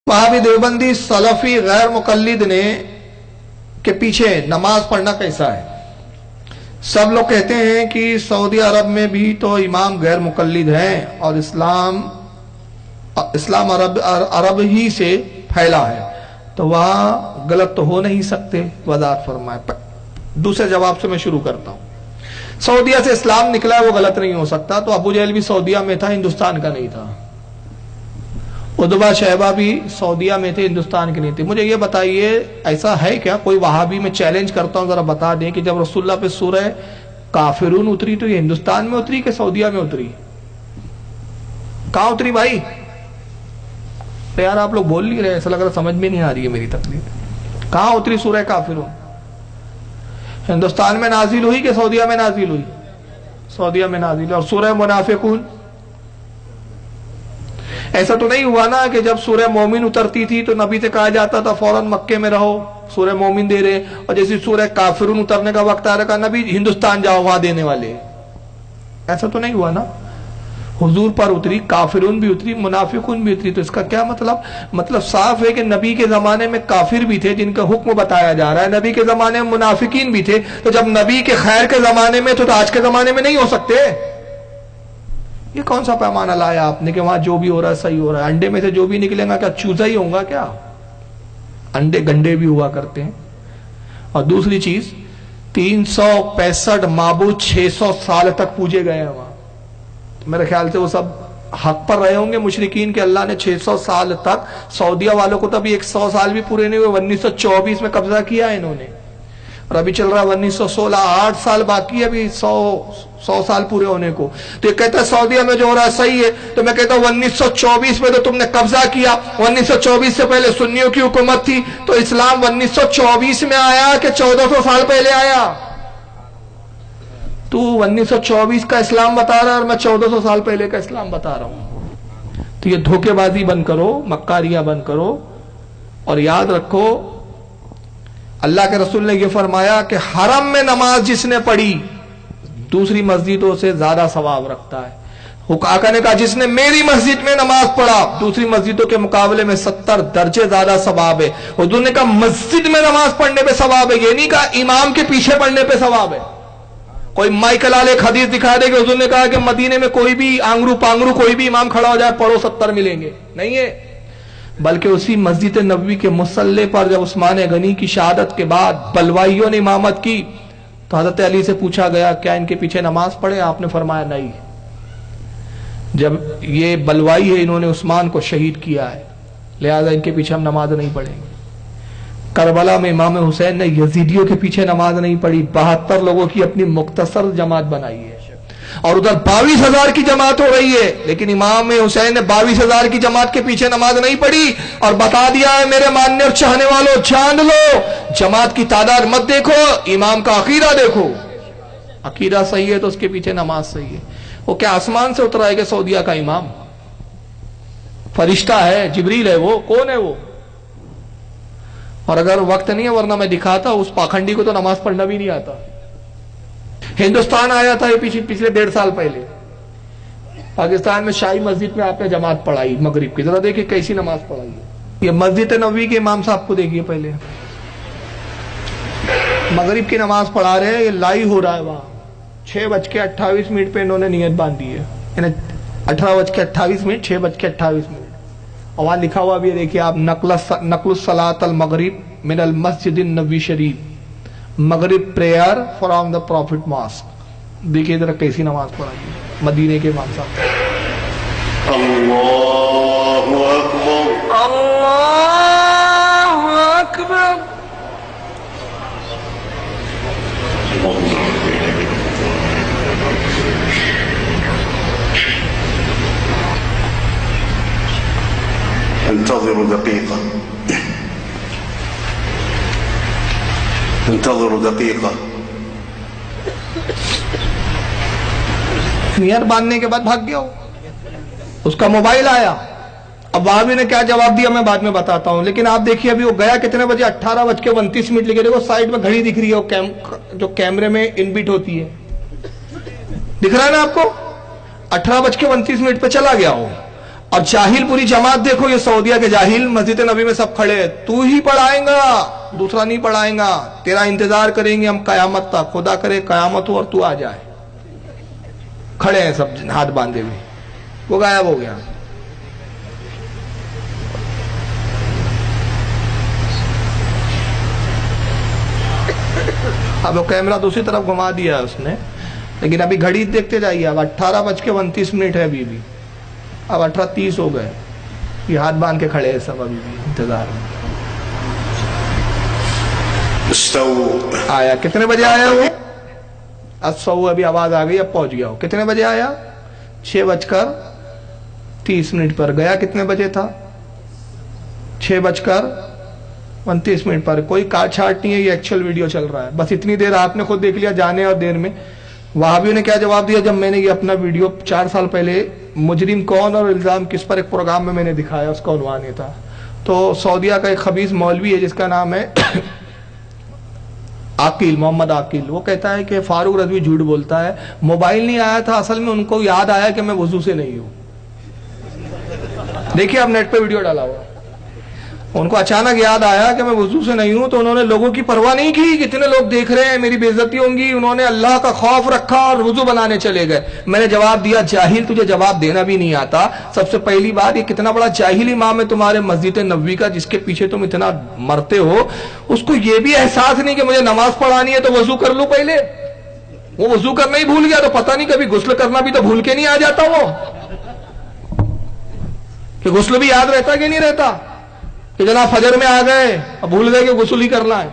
Wahhabi Deobandi Salafi गैर मुकल्लिद ने के पीछे नमाज पढ़ना कैसा है। सब लोग कहते हैं कि सऊदी अरब में भी तो इमाम गैर मुकल्लिद हैं और इस्लाम अरब ही से फैला है, तो वहाँ गलत तो हो नहीं सकते। वजाहत फरमाए। दूसरे जवाब से मैं शुरू करता हूँ। सऊदीया से इस्लाम निकला है वो गलत नहीं हो सकता, तो अबू जहल भी सऊदीया में था, हिंदुस्तान का नहीं था। उद्बा शहबा भी सऊदीया में थे, हिंदुस्तान के नहीं थे। मुझे ये बताइए, ऐसा है क्या कोई वहाबी, मैं चैलेंज करता हूं, जरा बता दें कि जब रसूलुल्लाह पे सूरह काफिरून उतरी तो ये हिंदुस्तान में उतरी कि सऊदीया में उतरी? कहां उतरी भाई? तो यार आप लोग बोल नहीं रहे, ऐसा लग रहा समझ में नहीं आ रही है मेरी तकलीफ। कहां उतरी सूरह काफिरून? हिंदुस्तान में नाजिल हुई कि सऊदीया में नाजिल हुई? सऊदीया में नाजिल। और सूरह मुनाफिकून ऐसा तो नहीं हुआ ना कि जब सूरह मोमिन उतरती थी तो नबी से कहा जाता था फौरन मक्के में रहो, सूरह मोमिन दे रहे, और जैसे सूरह काफिरून उतरने का वक्त आ रहा नबी हिंदुस्तान जाओ वहां देने वाले। ऐसा तो नहीं हुआ ना। हुजूर पर उतरी, काफिरून भी उतरी, मुनाफिकून भी उतरी। तो इसका क्या मतलब साफ है कि नबी के जमाने में काफिर भी थे जिनका हुक्म बताया जा रहा है, नबी के जमाने में मुनाफिकीन भी थे। तो जब नबी के खैर के जमाने में तो आज के जमाने में नहीं हो सकते। ये कौन सा पैमाना लाया आपने कि वहां जो भी हो रहा है सही हो रहा है? अंडे में से जो भी निकलेगा क्या चूजा ही होगा क्या? अंडे गंडे भी हुआ करते हैं। और दूसरी चीज, 365 माबूद 600 साल तक पूजे गए हैं वहां। तो मेरे ख्याल से वो सब हक पर रहे होंगे मुशरिकीन के। अल्लाह ने 600 साल तक, सऊदीया वालों को तो अभी 100 साल भी पूरे नहीं हुए, 1924 में कब्जा किया है इन्होंने, और अभी चल रहा है 1916, 8 साल बाकी है अभी 100 साल पूरे होने को। तो ये कहता है सऊदीया में जो हो रहा है सही है, तो मैं कहता हूं 1924 में तो तुमने कब्जा किया, 1924 से पहले सुन्नियों की हुकूमत थी, तो इस्लाम 1924 में आया कि 1400 साल पहले आया? तू 1924 का इस्लाम बता रहा है और मैं 1400 साल पहले का इस्लाम बता रहा हूं। तो ये धोखेबाजी बंद करो, मक्कारियां बंद करो, और याद रखो अल्लाह के रसूल ने यह फरमाया कि हरम में नमाज जिसने पढ़ी दूसरी मस्जिदों से ज्यादा सवाब रखता है। आका ने कहा जिसने मेरी मस्जिद में नमाज पढ़ा दूसरी मस्जिदों के मुकाबले में 70 दर्जे ज्यादा सवाब है। हुजूर ने कहा मस्जिद में नमाज पढ़ने पे सवाब है, ये नहीं कहा इमाम के पीछे पढ़ने पे सवाब है। कोई माइकल आले एक हदीस दिखा दे कि हुजूर ने कहा कि मदीने में कोई भी आंगरू पांगरू कोई भी इमाम खड़ा हो जाए पढ़ो 70 मिलेंगे, नहीं है। बल्कि उसी मस्जिद नबवी के मुसल्ले पर जब उस्मान गनी की शहादत के बाद बलवाइयों ने इमामत की तो हजरत अली से पूछा गया क्या इनके पीछे नमाज पढ़े? आपने फरमाया नहीं। जब ये बलवाई है, इन्होंने उस्मान को शहीद किया है, लिहाजा इनके पीछे हम नमाज नहीं पढ़ेंगे। करबला में इमाम हुसैन ने यजीदियों के पीछे नमाज नहीं पढ़ी, 72 लोगों की अपनी मुख्तसर जमात बनाई है, और उधर 22,000 की जमात हो रही है, लेकिन इमाम हुसैन ने 22,000 की जमात के पीछे नमाज नहीं पढ़ी और बता दिया है मेरे मानने और चाहने वालों जान लो, जमात की तादाद मत देखो, इमाम का अकीदा देखो। अकीदा सही है तो उसके पीछे नमाज सही है। वो क्या आसमान से उतरा है कि सऊदीया का इमाम? फरिश्ता है, जिब्रील है, वो कौन है वो? और अगर वक्त नहीं है वरना मैं दिखाता, उस पाखंडी को तो नमाज पढ़ना भी नहीं आता। हिंदुस्तान आया था ये पिछले 1.5 साल पहले, पाकिस्तान में शाही मस्जिद में आपने जमात पढ़ाई मगरिब की, जरा देखिए कैसी नमाज पढ़ाई है। ये मस्जिद नबवी के इमाम साहब को देखिए, पहले मगरिब की नमाज पढ़ा रहे हैं, ये लाइव हो रहा है वहां। 6:28 पे इन्होंने नियत बांधी है, 18:28, 6:28, और वहां लिखा हुआ भी है, देखिए आप, नकलुस सलात अल मगरिब मिन अल मस्जिद नबवी शरीफ, मगरिब prayer from the prophet mosque. देखिए जरा कैसी नमाज पढ़ाई है मदीने के इमाम साहब। अल्लाहु अकबर, अल्लाहु अकबर। انتظروا دقيقة، انتظروا دقيقة। नियर बांधने के बाद भाग गया हो, उसका मोबाइल आया। अब वहां भी ने क्या जवाब दिया मैं बाद में बताता हूं, लेकिन आप देखिए अभी वो गया कितने बजे? 18:29 लिखे, देखो साइड में घड़ी दिख रही है, जो कैमरे में इनबिट होती है, दिख रहा है ना आपको? 18:29 पे चला गया हो। और जाहिल पूरी जमात देखो, ये सऊदिया के जाहिल मस्जिद नबी में सब खड़े हैं, तू ही पढ़ाएगा, दूसरा नहीं पढ़ाएगा, तेरा इंतजार करेंगे हम कयामत तक, खुदा करे कयामत हो और तू आ जाए। खड़े हैं सब हाथ बांधे हुए, वो गायब हो गया। अब वो कैमरा दूसरी तरफ घुमा दिया है उसने, लेकिन अभी घड़ी देखते जाइए, अब 18:29 है अभी भी, अब 18:30 हो गए, ये हाथ बांध के खड़े हैं सब अभी भी इंतजार में। استو आया कितने बजे आया वो? असौ अभी आवाज आ गई, अब पहुंच गया हो। कितने बजे आया? 6:30 पर। गया कितने बजे था? 6:29 पर। कोई काट छाट नहीं है, ये एक्चुअल वीडियो चल रहा है। बस इतनी देर आपने खुद देख लिया जाने और देर में। वहाबियों ने क्या जवाब दिया जब मैंने ये अपना वीडियो 4 साल पहले मुजरिम कौन और इल्जाम किस पर एक प्रोग्राम में मैंने दिखाया, उसका उन्वान ये था। तो सऊदिया का एक खबीस मौलवी है जिसका नाम है आकिल, मोहम्मद आकिल। वो कहता है कि फारूक रज़वी झूठ बोलता है, मोबाइल नहीं आया था, असल में उनको याद आया कि मैं वजू से नहीं हूं। देखिए आप नेट पे वीडियो डाला हुआ, उनको अचानक याद आया कि मैं वजू से नहीं हूं, तो उन्होंने लोगों की परवाह नहीं की, कितने लोग देख रहे हैं, मेरी बेइज्जती होंगी, उन्होंने अल्लाह का खौफ रखा और वजू बनाने चले गए। मैंने जवाब दिया, जाहिल तुझे जवाब देना भी नहीं आता। सबसे पहली बात, ये कितना बड़ा जाहिल इमाम है तुम्हारे मस्जिद नबवी का, जिसके पीछे तुम इतना मरते हो, उसको ये भी एहसास नहीं कि मुझे नमाज पढ़ानी है तो वजू कर लो पहले। वो वजू करना ही भूल गया, तो पता नहीं कभी गुस्ल करना भी तो भूल के नहीं आ जाता वो, कि गुस्ल भी याद रहता कि नहीं रहता, कि जनाब फजर में आ गए अब भूल गए कि गुस्ल ही करना है।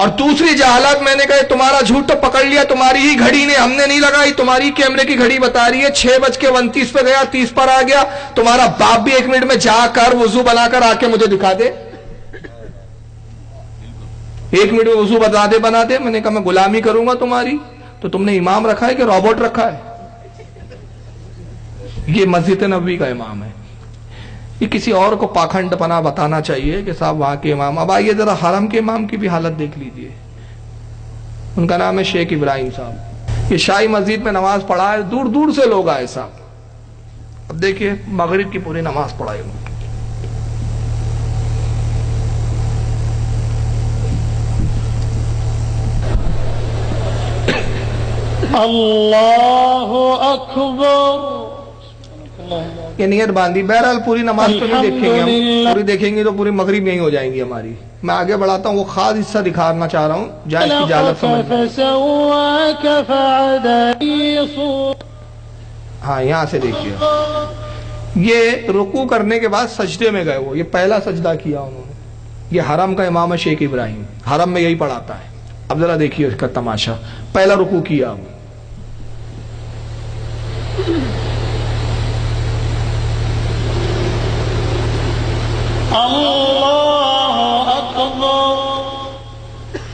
और दूसरी जहालत, मैंने कहा तुम्हारा झूठ तो पकड़ लिया, तुम्हारी ही घड़ी ने, हमने नहीं लगाई, तुम्हारी कैमरे की घड़ी बता रही है 6:29 पे गया, 30 पर आ गया। तुम्हारा बाप भी 1 मिनट में जाकर वजू बनाकर आके मुझे दिखा दे, 1 मिनट में वजू बना दे। मैंने कहा मैं गुलामी करूंगा तुम्हारी? तो तुमने इमाम रखा है कि रोबोट रखा है? ये मस्जिद नबवी का इमाम है। ये किसी और को पाखंड पना बताना चाहिए कि साहब वहां के इमाम। अब आइए जरा हरम के इमाम की भी हालत देख लीजिए। उनका नाम है शेख इब्राहिम साहब। ये शाही मस्जिद में नमाज पढ़ा है, दूर दूर से लोग आए साहब। अब देखिए मगरिब की पूरी नमाज पढ़ाई उन्होंने। अल्लाहु अकबर। ये नियत बांधी। बहरहाल पूरी नमाज तो नहीं देखेंगे हम, पूरी देखेंगे तो पूरी मगरिब नहीं हो जाएंगी हमारी। मैं आगे बढ़ाता हूँ, वो खास हिस्सा दिखाना चाह रहा हूँ, जाए इसकी जालत समझ। हाँ यहाँ से देखिए, ये रुकू करने के बाद सजदे में गए, वो ये पहला सजदा किया उन्होंने। ये हरम का इमाम है शेख इब्राहिम, हरम में यही पढ़ाता है। अब जरा देखिए इसका तमाशा, पहला रुकू किया, अल्लाह